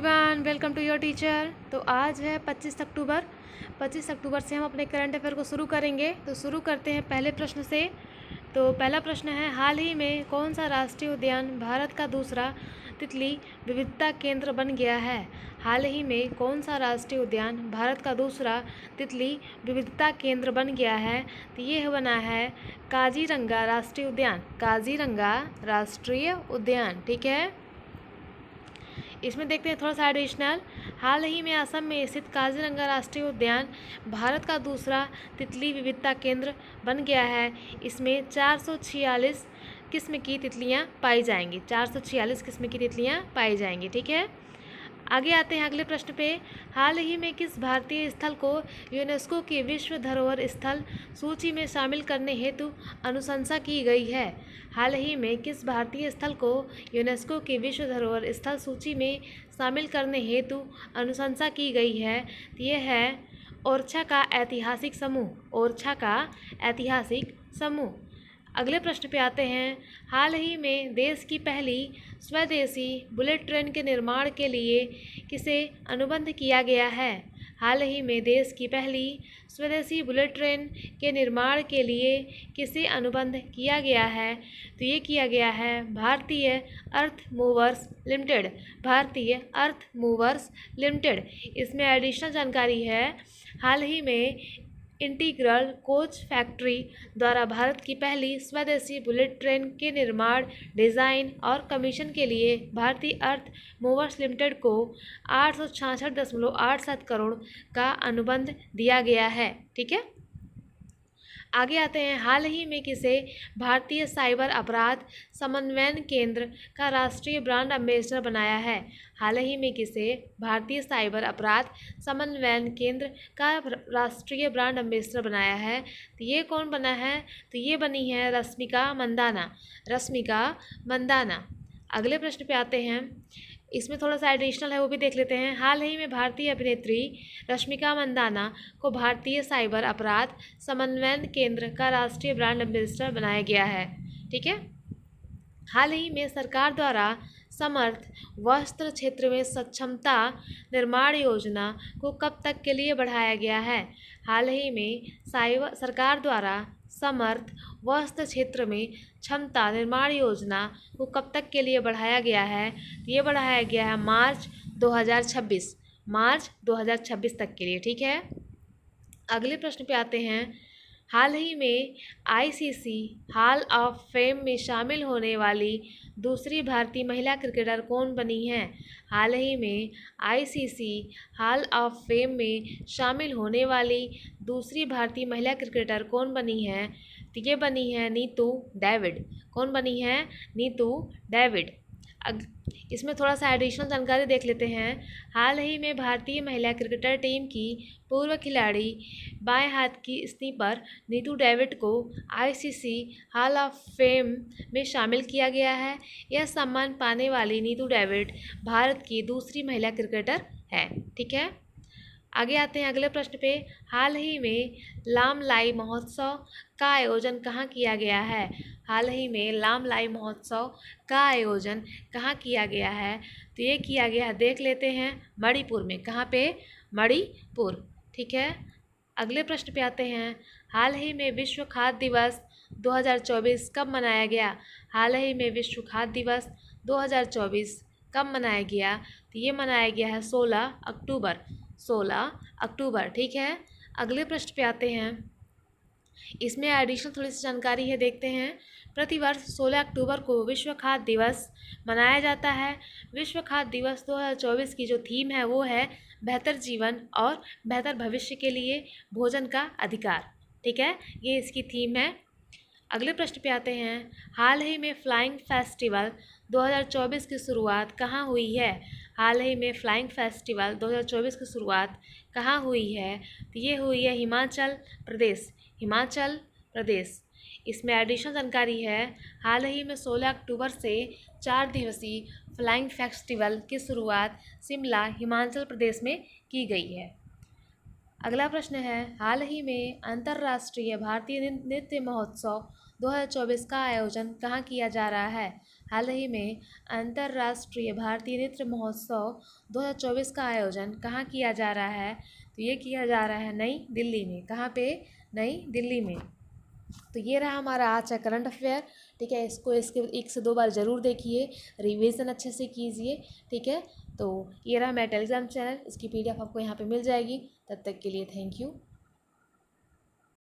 Everyone, welcome to your teacher. तो आज है 25 अक्टूबर। 25 अक्टूबर से हम अपने करंट अफेयर को शुरू करेंगे। तो शुरू करते हैं पहले प्रश्न से। तो पहला प्रश्न है, हाल ही में कौन सा राष्ट्रीय उद्यान भारत का दूसरा तितली विविधता केंद्र बन गया है? हाल ही में कौन सा राष्ट्रीय उद्यान भारत का दूसरा तितली विविधता केंद्र बन गया है? तो ये बना है काजीरंगा राष्ट्रीय उद्यान। काजीरंगा राष्ट्रीय उद्यान, ठीक है। इसमें देखते हैं थोड़ा सा एडिशनल। हाल ही में असम में स्थित काजीरंगा राष्ट्रीय उद्यान भारत का दूसरा तितली विविधता केंद्र बन गया है। इसमें 446 किस्म की तितलियां पाई जाएंगी। 446 किस्म की तितलियां पाई जाएंगी, ठीक है। आगे आते हैं अगले प्रश्न पे। हाल ही में किस भारतीय स्थल को यूनेस्को की विश्व धरोहर स्थल सूची में शामिल करने हेतु अनुशंसा की गई है? हाल ही में किस भारतीय स्थल को यूनेस्को की विश्व धरोहर स्थल सूची में शामिल करने हेतु अनुशंसा की गई है? यह है ओरछा का ऐतिहासिक समूह। ओरछा का ऐतिहासिक समूह। अगले प्रश्न पे आते हैं। हाल ही में देश की पहली स्वदेशी बुलेट ट्रेन के निर्माण के लिए किसे अनुबंध किया गया है? हाल ही में देश की पहली स्वदेशी बुलेट ट्रेन के निर्माण के लिए किसे अनुबंध किया गया है? तो ये किया गया है भारतीय अर्थ मूवर्स लिमिटेड। भारतीय अर्थ मूवर्स लिमिटेड। इसमें एडिशनल जानकारी है, हाल ही में इंटीग्रल कोच फैक्ट्री द्वारा भारत की पहली स्वदेशी बुलेट ट्रेन के निर्माण, डिज़ाइन और कमीशन के लिए भारतीय अर्थ मूवर्स लिमिटेड को 866.87 करोड़ का अनुबंध दिया गया है, ठीक है। आगे आते हैं। हाल ही में किसे भारतीय साइबर अपराध समन्वयन केंद्र का राष्ट्रीय ब्रांड एम्बेसडर बनाया है? हाल ही में किसे भारतीय साइबर अपराध समन्वयन केंद्र का राष्ट्रीय ब्रांड एम्बेसडर बनाया है? तो ये कौन बना है? तो ये बनी है रश्मिका मंदाना। रश्मिका मंदाना। अगले प्रश्न पे आते हैं। इसमें थोड़ा सा एडिशनल है, वो भी देख लेते हैं। हाल ही में भारतीय अभिनेत्री रश्मिका मंदाना को भारतीय साइबर अपराध समन्वयन केंद्र का राष्ट्रीय ब्रांड एम्बेसडर बनाया गया है, ठीक है। हाल ही में सरकार द्वारा समर्थ वस्त्र क्षेत्र में सक्षमता निर्माण योजना को कब तक के लिए बढ़ाया गया है? हाल ही में सरकार द्वारा समर्थ वस्त्र क्षेत्र में क्षमता निर्माण योजना को कब तक के लिए बढ़ाया गया है? ये बढ़ाया गया है मार्च 2026। मार्च 2026 तक के लिए, ठीक है। अगले प्रश्न पे आते हैं। हाल ही में आईसीसी हॉल ऑफ फेम में शामिल होने वाली दूसरी भारतीय महिला क्रिकेटर कौन बनी है? हाल ही में आईसीसी हॉल ऑफ फेम में शामिल होने वाली दूसरी भारतीय महिला क्रिकेटर कौन बनी है? तो ये बनी है नीतू डेविड। कौन बनी है? नीतू डेविड। इसमें थोड़ा सा एडिशनल जानकारी देख लेते हैं। हाल ही में भारतीय महिला क्रिकेटर टीम की पूर्व खिलाड़ी बाएं हाथ की स्नीपर नीतू डेविड को आईसीसी हॉल ऑफ फेम में शामिल किया गया है। यह सम्मान पाने वाली नीतू डेविड भारत की दूसरी महिला क्रिकेटर है, ठीक है। आगे आते हैं अगले प्रश्न पे। हाल ही में लामलाई महोत्सव का आयोजन कहाँ किया गया है? हाल ही में लामलाई महोत्सव का आयोजन कहाँ किया गया है? तो ये किया गया है, देख लेते हैं, मणिपुर में। कहाँ पे? मणिपुर, ठीक है। अगले प्रश्न पे आते हैं। हाल ही में विश्व खाद्य दिवस 2024 कब मनाया गया? हाल ही में विश्व खाद्य दिवस 2024 कब मनाया गया? तो ये मनाया गया है 16 अक्टूबर। 16 अक्टूबर, ठीक है। अगले प्रश्न पे आते हैं। इसमें एडिशनल थोड़ी सी जानकारी है, देखते हैं। प्रतिवर्ष 16 अक्टूबर को विश्व खाद्य दिवस मनाया जाता है। विश्व खाद्य दिवस 2024 की जो थीम है वो है बेहतर जीवन और बेहतर भविष्य के लिए भोजन का अधिकार, ठीक है। ये इसकी थीम है। अगले प्रश्न पे आते हैं। हाल ही में फ्लाइंग फेस्टिवल 2024 की शुरुआत कहाँ हुई है? हाल ही में फ्लाइंग फेस्टिवल 2024 की शुरुआत कहाँ हुई है? तो ये हुई है हिमाचल प्रदेश। हिमाचल प्रदेश। इसमें एडिशनल जानकारी है। हाल ही में 16 अक्टूबर से 4 दिवसीय फ्लाइंग फेस्टिवल की शुरुआत शिमला, हिमाचल प्रदेश में की गई है। अगला प्रश्न है। हाल ही में अंतर्राष्ट्रीय भारतीय नृत्य महोत्सव 2024 का आयोजन कहाँ किया जा रहा है? हाल ही में अंतर्राष्ट्रीय भारतीय नृत्य महोत्सव 2024 का आयोजन कहाँ किया जा रहा है? तो ये किया जा रहा है नई दिल्ली में। कहाँ पे? नई दिल्ली में। तो ये रहा हमारा आज का करंट अफेयर। ठीक है, इसको इसके 1 से 2 बार ज़रूर देखिए, रिवीजन अच्छे से कीजिए। ठीक है, तो ये रहा मेरा टेलीग्राम चैनल, इसकी PDF आपको यहाँ पे मिल जाएगी। तब तक के लिए थैंक यू।